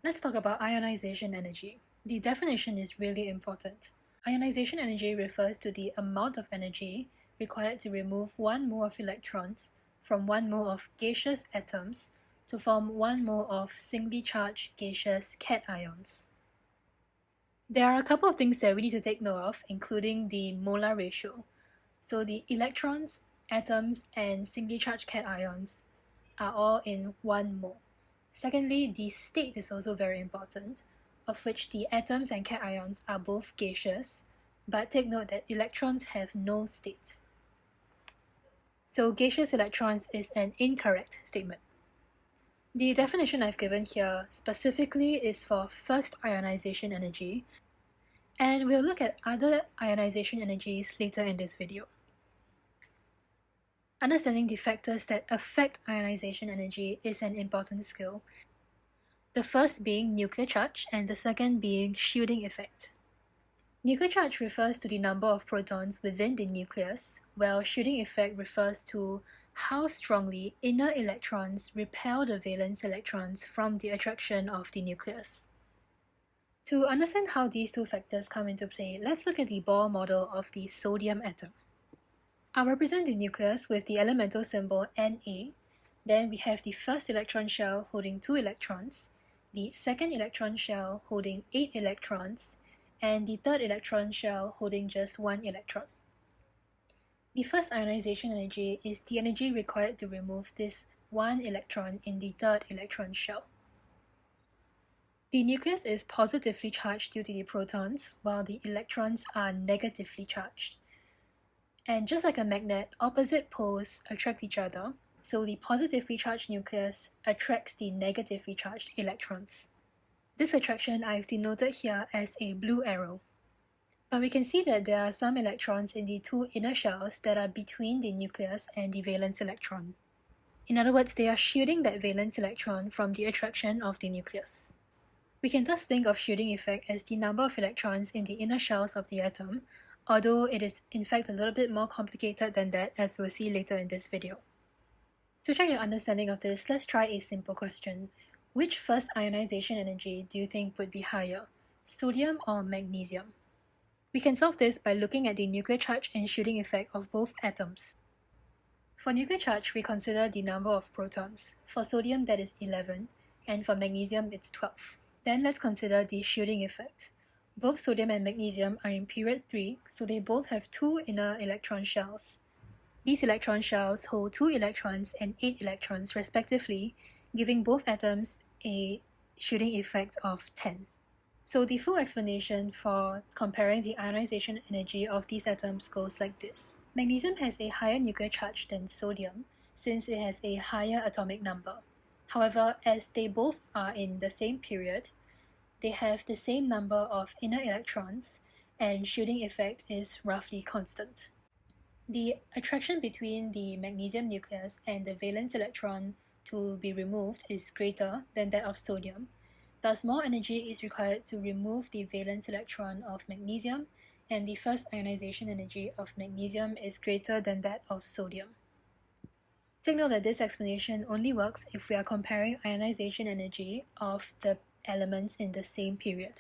Let's talk about ionization energy. The definition is really important. Ionization energy refers to the amount of energy required to remove 1 mole of electrons from 1 mole of gaseous atoms to form 1 mole of singly charged gaseous cations. There are a couple of things that we need to take note of, including the molar ratio. So the electrons, atoms, and singly charged cations are all in 1 mole. Secondly, the state is also very important, of which the atoms and cations are both gaseous, but take note that electrons have no state. So gaseous electrons is an incorrect statement. The definition I've given here specifically is for first ionization energy, and we'll look at other ionization energies later in this video. Understanding the factors that affect ionization energy is an important skill, the first being nuclear charge and the second being shielding effect. Nuclear charge refers to the number of protons within the nucleus, while shielding effect refers to how strongly inner electrons repel the valence electrons from the attraction of the nucleus. To understand how these two factors come into play, let's look at the Bohr model of the sodium atom. I'll represent the nucleus with the elemental symbol Na. Then we have the first electron shell holding 2 electrons, the second electron shell holding 8 electrons, and the third electron shell holding just 1 electron. The first ionization energy is the energy required to remove this 1 electron in the third electron shell. The nucleus is positively charged due to the protons, while the electrons are negatively charged. And just like a magnet, opposite poles attract each other, so the positively charged nucleus attracts the negatively charged electrons. This attraction I've denoted here as a blue arrow. But we can see that there are some electrons in the two inner shells that are between the nucleus and the valence electron. In other words, they are shielding that valence electron from the attraction of the nucleus. We can thus think of shielding effect as the number of electrons in the inner shells of the atom, although it is in fact a little bit more complicated than that, as we'll see later in this video. To check your understanding of this, let's try a simple question. Which first ionization energy do you think would be higher, sodium or magnesium? We can solve this by looking at the nuclear charge and shielding effect of both atoms. For nuclear charge, we consider the number of protons. For sodium, that is 11, and for magnesium, it's 12. Then let's consider the shielding effect. Both sodium and magnesium are in period 3, so they both have 2 inner electron shells. These electron shells hold 2 electrons and 8 electrons respectively, giving both atoms a shielding effect of 10. So the full explanation for comparing the ionization energy of these atoms goes like this. Magnesium has a higher nuclear charge than sodium, since it has a higher atomic number. However, as they both are in the same period, they have the same number of inner electrons, and shielding effect is roughly constant. The attraction between the magnesium nucleus and the valence electron to be removed is greater than that of sodium. Thus, more energy is required to remove the valence electron of magnesium, and the first ionization energy of magnesium is greater than that of sodium. Take note that this explanation only works if we are comparing ionization energy of the elements in the same period.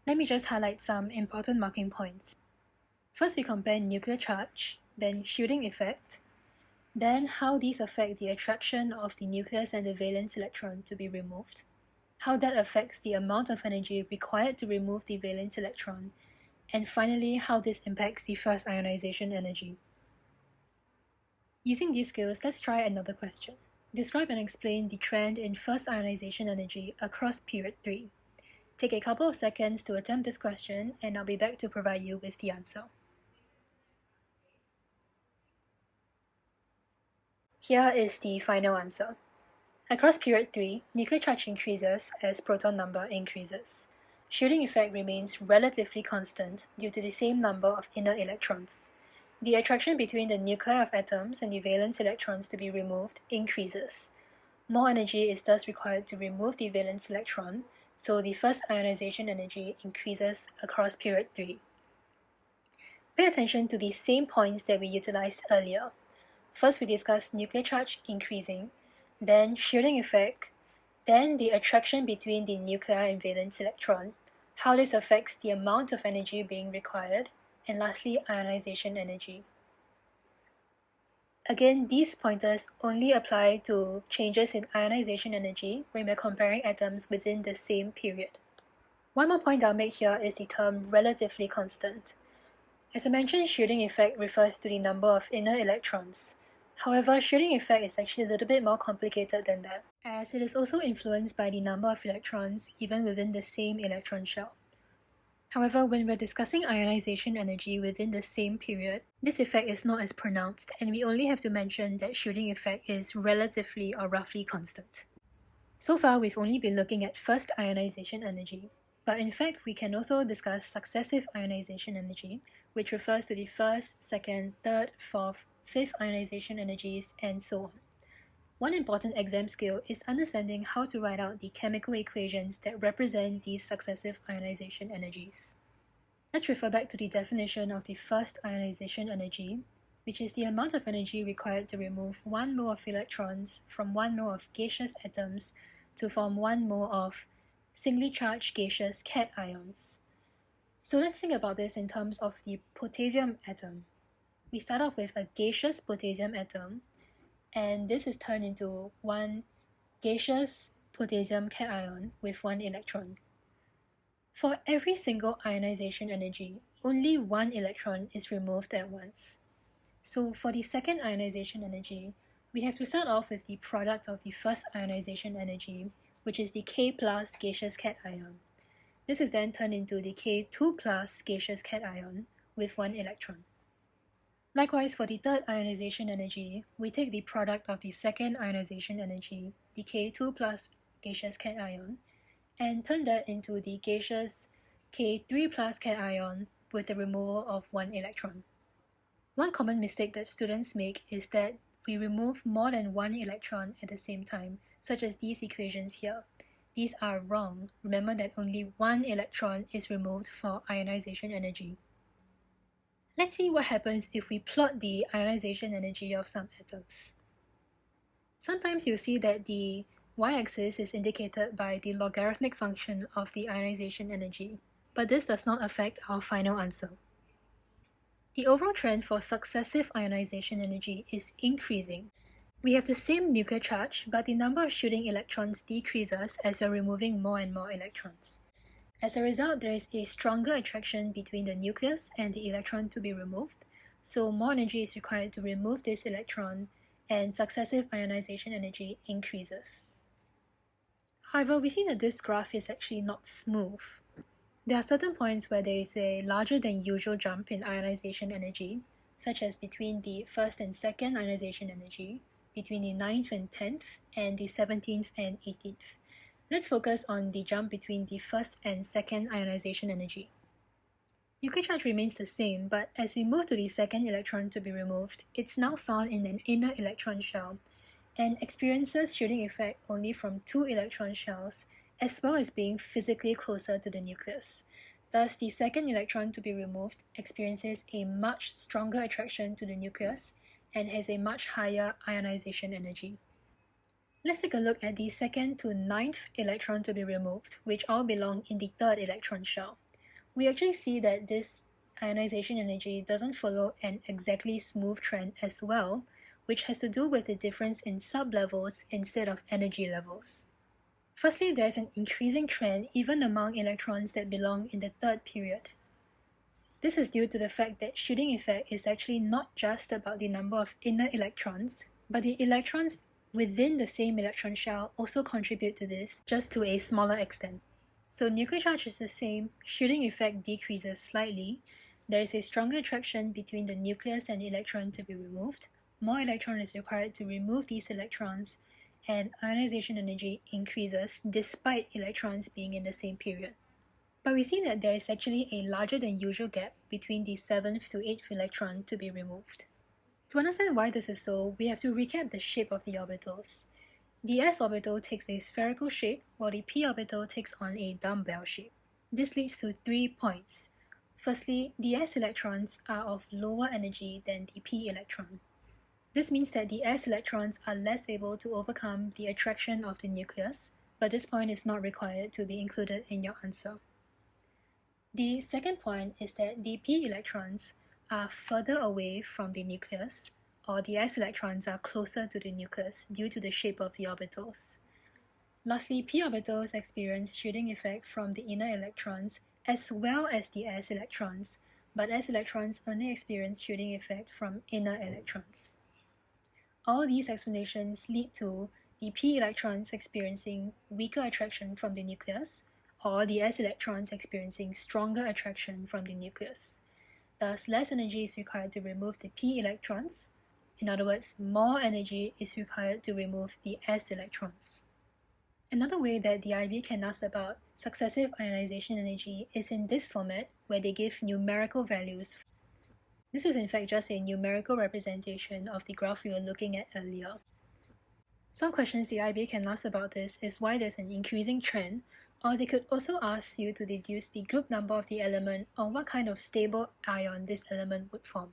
Let me just highlight some important marking points. First, we compare nuclear charge, then shielding effect, then how these affect the attraction of the nucleus and the valence electron to be removed, how that affects the amount of energy required to remove the valence electron, and finally how this impacts the first ionization energy. Using these skills, let's try another question. Describe and explain the trend in first ionization energy across period 3. Take a couple of seconds to attempt this question, and I'll be back to provide you with the answer. Here is the final answer. Across period 3, nuclear charge increases as proton number increases. Shielding effect remains relatively constant due to the same number of inner electrons. The attraction between the nuclei of atoms and the valence electrons to be removed increases. More energy is thus required to remove the valence electron, so the first ionization energy increases across period 3. Pay attention to the same points that we utilized earlier. First, we discussed nuclear charge increasing, then shielding effect, then the attraction between the nuclei and valence electron, how this affects the amount of energy being required, and lastly, ionization energy. Again, these pointers only apply to changes in ionization energy when we're comparing atoms within the same period. One more point I'll make here is the term relatively constant. As I mentioned, shielding effect refers to the number of inner electrons. However, shielding effect is actually a little bit more complicated than that, as it is also influenced by the number of electrons even within the same electron shell. However, when we're discussing ionization energy within the same period, this effect is not as pronounced, and we only have to mention that shielding effect is relatively or roughly constant. So far, we've only been looking at first ionization energy, but in fact, we can also discuss successive ionization energy, which refers to the first, second, third, fourth, fifth ionization energies, and so on. One important exam skill is understanding how to write out the chemical equations that represent these successive ionization energies. Let's refer back to the definition of the first ionization energy, which is the amount of energy required to remove 1 mole of electrons from 1 mole of gaseous atoms to form 1 mole of singly charged gaseous cations. So let's think about this in terms of the potassium atom. We start off with a gaseous potassium atom, and this is turned into one gaseous potassium cation with 1 electron. For every single ionization energy, only 1 electron is removed at once. So for the second ionization energy, we have to start off with the product of the first ionization energy, which is the K plus gaseous cation. This is then turned into the K2 plus gaseous cation with 1 electron. Likewise, for the third ionization energy, we take the product of the second ionization energy, the K2 plus gaseous cation, and turn that into the gaseous K3 plus cation with the removal of 1 electron. One common mistake that students make is that we remove more than 1 electron at the same time, such as these equations here. These are wrong. Remember that only 1 electron is removed for ionization energy. Let's see what happens if we plot the ionization energy of some atoms. Sometimes you'll see that the y-axis is indicated by the logarithmic function of the ionization energy, but this does not affect our final answer. The overall trend for successive ionization energy is increasing. We have the same nuclear charge, but the number of shielding electrons decreases as we're removing more and more electrons. As a result, there is a stronger attraction between the nucleus and the electron to be removed, so more energy is required to remove this electron, and successive ionization energy increases. However, we see that this graph is actually not smooth. There are certain points where there is a larger than usual jump in ionization energy, such as between the first and second ionization energy, between the 9th and 10th, and the 17th and 18th. Let's focus on the jump between the first and second ionization energy. Nuclear charge remains the same, but as we move to the second electron to be removed, it's now found in an inner electron shell and experiences shielding effect only from 2 electron shells, as well as being physically closer to the nucleus. Thus, the second electron to be removed experiences a much stronger attraction to the nucleus and has a much higher ionization energy. Let's take a look at the second to 9th electron to be removed, which all belong in the third electron shell. We actually see that this ionization energy doesn't follow an exactly smooth trend as well, which has to do with the difference in sublevels instead of energy levels. Firstly, there is an increasing trend even among electrons that belong in the third period. This is due to the fact that shielding effect is actually not just about the number of inner electrons, but the electrons within the same electron shell also contribute to this, just to a smaller extent. So nuclear charge is the same, shielding effect decreases slightly, there is a stronger attraction between the nucleus and electron to be removed, more electron is required to remove these electrons, and ionization energy increases despite electrons being in the same period. But we see that there is actually a larger than usual gap between the 7th to 8th electron to be removed. To understand why this is so, we have to recap the shape of the orbitals. The s orbital takes a spherical shape, while the p orbital takes on a dumbbell shape. This leads to 3 points. Firstly, the s electrons are of lower energy than the p electron. This means that the s electrons are less able to overcome the attraction of the nucleus, but this point is not required to be included in your answer. The second point is that the p electrons are further away from the nucleus, or the s electrons are closer to the nucleus due to the shape of the orbitals. Lastly, p orbitals experience shielding effect from the inner electrons as well as the s electrons, but s electrons only experience shielding effect from inner electrons. All these explanations lead to the p electrons experiencing weaker attraction from the nucleus, or the s electrons experiencing stronger attraction from the nucleus. Thus, less energy is required to remove the p electrons. In other words, more energy is required to remove the s electrons. Another way that the IB can ask about successive ionization energy is in this format, where they give numerical values. This is in fact just a numerical representation of the graph we were looking at earlier. Some questions the IB can ask about this is why there's an increasing trend, or they could also ask you to deduce the group number of the element or what kind of stable ion this element would form.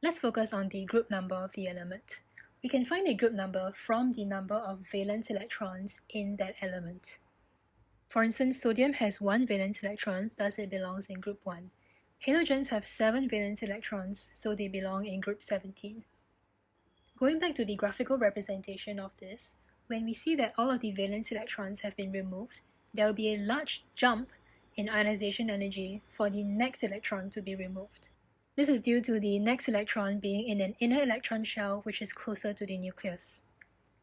Let's focus on the group number of the element. We can find a group number from the number of valence electrons in that element. For instance, sodium has 1 valence electron, thus it belongs in group 1. Halogens have 7 valence electrons, so they belong in group 17. Going back to the graphical representation of this, when we see that all of the valence electrons have been removed, there will be a large jump in ionization energy for the next electron to be removed. This is due to the next electron being in an inner electron shell which is closer to the nucleus.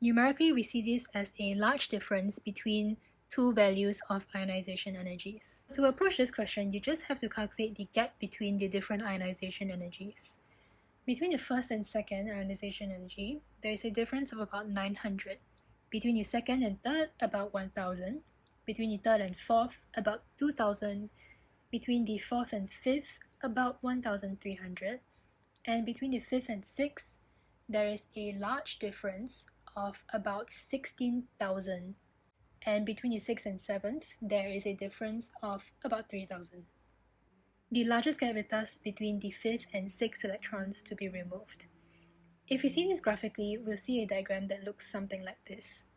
Numerically, we see this as a large difference between two values of ionization energies. To approach this question, you just have to calculate the gap between the different ionization energies. Between the first and second ionization energy, there is a difference of about 900. Between the second and third, about 1000. Between the third and fourth, about 2000. Between the fourth and fifth, about 1300. And between the fifth and sixth, there is a large difference of about 16,000. And between the sixth and seventh, there is a difference of about 3000. The largest gap is thus between the fifth and sixth electrons to be removed. If we see this graphically, we'll see a diagram that looks something like this.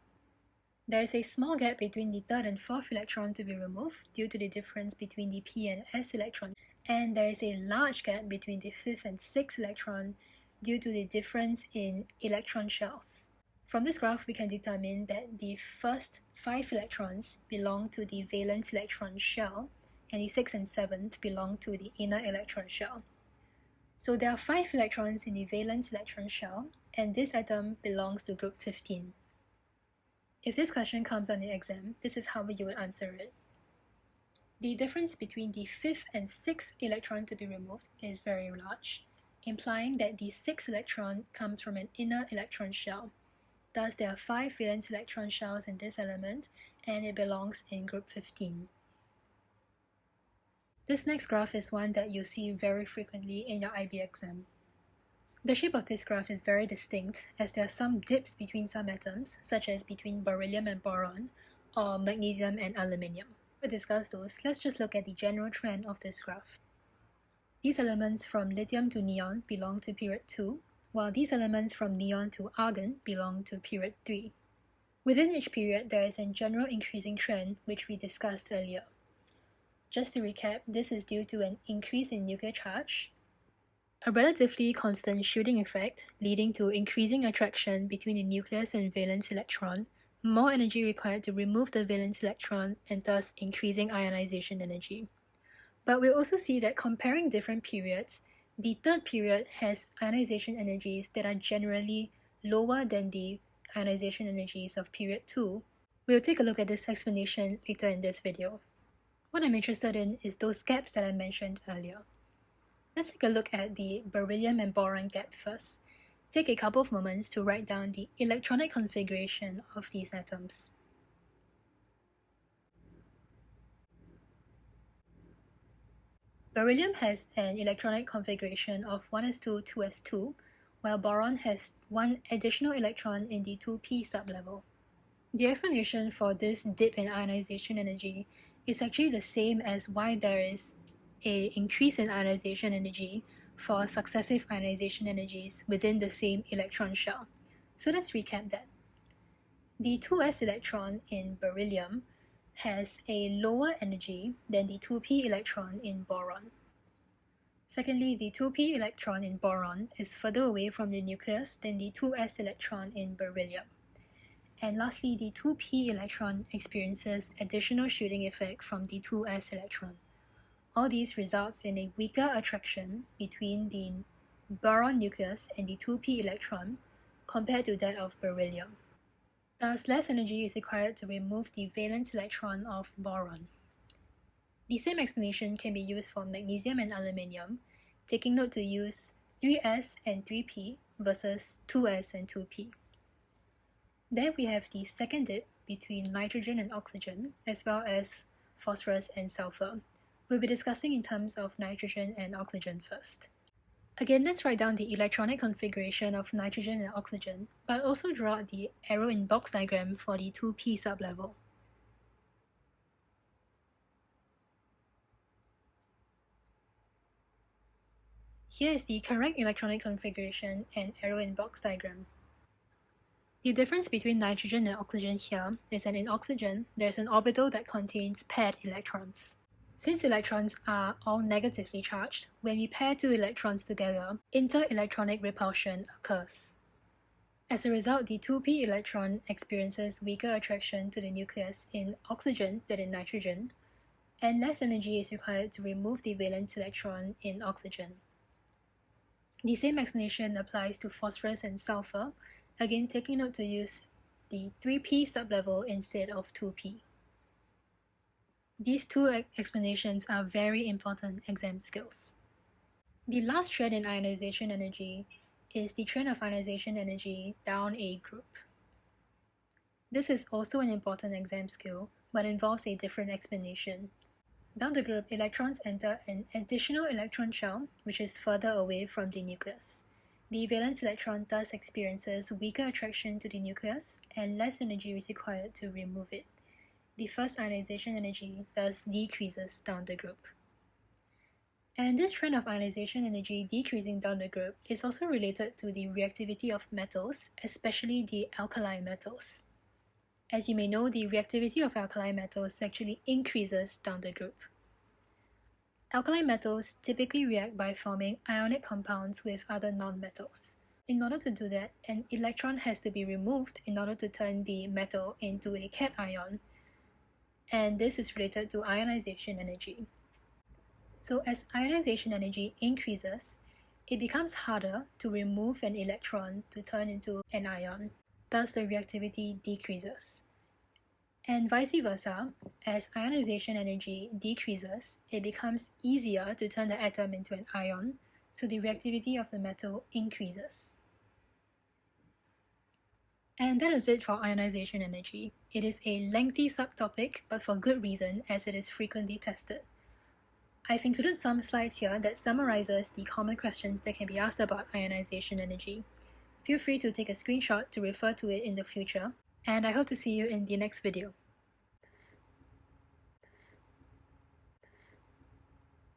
There is a small gap between the third and fourth electron to be removed due to the difference between the p and s electron, and there is a large gap between the fifth and sixth electron due to the difference in electron shells. From this graph, we can determine that the first 5 electrons belong to the valence electron shell, and the 6th and 7th belong to the inner electron shell. So there are 5 electrons in the valence electron shell, and this atom belongs to group 15. If this question comes on the exam, this is how you would answer it. The difference between the 5th and 6th electron to be removed is very large, implying that the 6th electron comes from an inner electron shell. Thus, there are 5 valence electron shells in this element, and it belongs in group 15. This next graph is one that you'll see very frequently in your IB exam. The shape of this graph is very distinct, as there are some dips between some atoms, such as between beryllium and boron, or magnesium and aluminium. To discuss those, let's just look at the general trend of this graph. These elements from lithium to neon belong to period 2, while these elements from neon to argon belong to period 3. Within each period, there is a general increasing trend which we discussed earlier. Just to recap, this is due to an increase in nuclear charge, a relatively constant shielding effect leading to increasing attraction between the nucleus and valence electron, more energy required to remove the valence electron, and thus increasing ionization energy. But we'll also see that comparing different periods, the third period has ionization energies that are generally lower than the ionization energies of period 2. We'll take a look at this explanation later in this video. What I'm interested in is those gaps that I mentioned earlier. Let's take a look at the beryllium and boron gap first. Take a couple of moments to write down the electronic configuration of these atoms. Beryllium has an electronic configuration of 1s2, 2s2, while boron has one additional electron in the 2p sublevel. The explanation for this dip in ionization energy is actually the same as why there is an increase in ionization energy for successive ionization energies within the same electron shell. So let's recap that. The 2s electron in beryllium has a lower energy than the 2p electron in boron. Secondly, the 2p electron in boron is further away from the nucleus than the 2s electron in beryllium. And lastly, the 2p electron experiences additional shielding effect from the 2s electron. All these results in a weaker attraction between the boron nucleus and the 2p electron compared to that of beryllium. Thus, less energy is required to remove the valence electron of boron. The same explanation can be used for magnesium and aluminium, taking note to use 3s and 3p versus 2s and 2p. Then we have the second dip between nitrogen and oxygen, as well as phosphorus and sulfur. We'll be discussing in terms of nitrogen and oxygen first. Again, let's write down the electronic configuration of nitrogen and oxygen, but also draw out the arrow in box diagram for the 2p sublevel. Here is the correct electronic configuration and arrow in box diagram. The difference between nitrogen and oxygen here is that in oxygen, there's an orbital that contains paired electrons. Since electrons are all negatively charged, when we pair two electrons together, inter-electronic repulsion occurs. As a result, the 2p electron experiences weaker attraction to the nucleus in oxygen than in nitrogen, and less energy is required to remove the valence electron in oxygen. The same explanation applies to phosphorus and sulfur, again taking note to use the 3p sublevel instead of 2p. These two explanations are very important exam skills. The last trend in ionization energy is the trend of ionization energy down a group. This is also an important exam skill, but involves a different explanation. Down the group, electrons enter an additional electron shell, which is further away from the nucleus. The valence electron thus experiences weaker attraction to the nucleus, and less energy is required to remove it. The first ionization energy thus decreases down the group. And this trend of ionization energy decreasing down the group is also related to the reactivity of metals, especially the alkali metals. As you may know, the reactivity of alkali metals actually increases down the group. Alkali metals typically react by forming ionic compounds with other nonmetals. In order to do that, an electron has to be removed in order to turn the metal into a cation, and this is related to ionization energy. So as ionization energy increases, it becomes harder to remove an electron to turn into an ion. Thus, the reactivity decreases. And vice versa, as ionization energy decreases, it becomes easier to turn the atom into an ion, so the reactivity of the metal increases. And that is it for ionization energy. It is a lengthy subtopic, but for good reason, as it is frequently tested. I've included some slides here that summarizes the common questions that can be asked about ionization energy. Feel free to take a screenshot to refer to it in the future, and I hope to see you in the next video.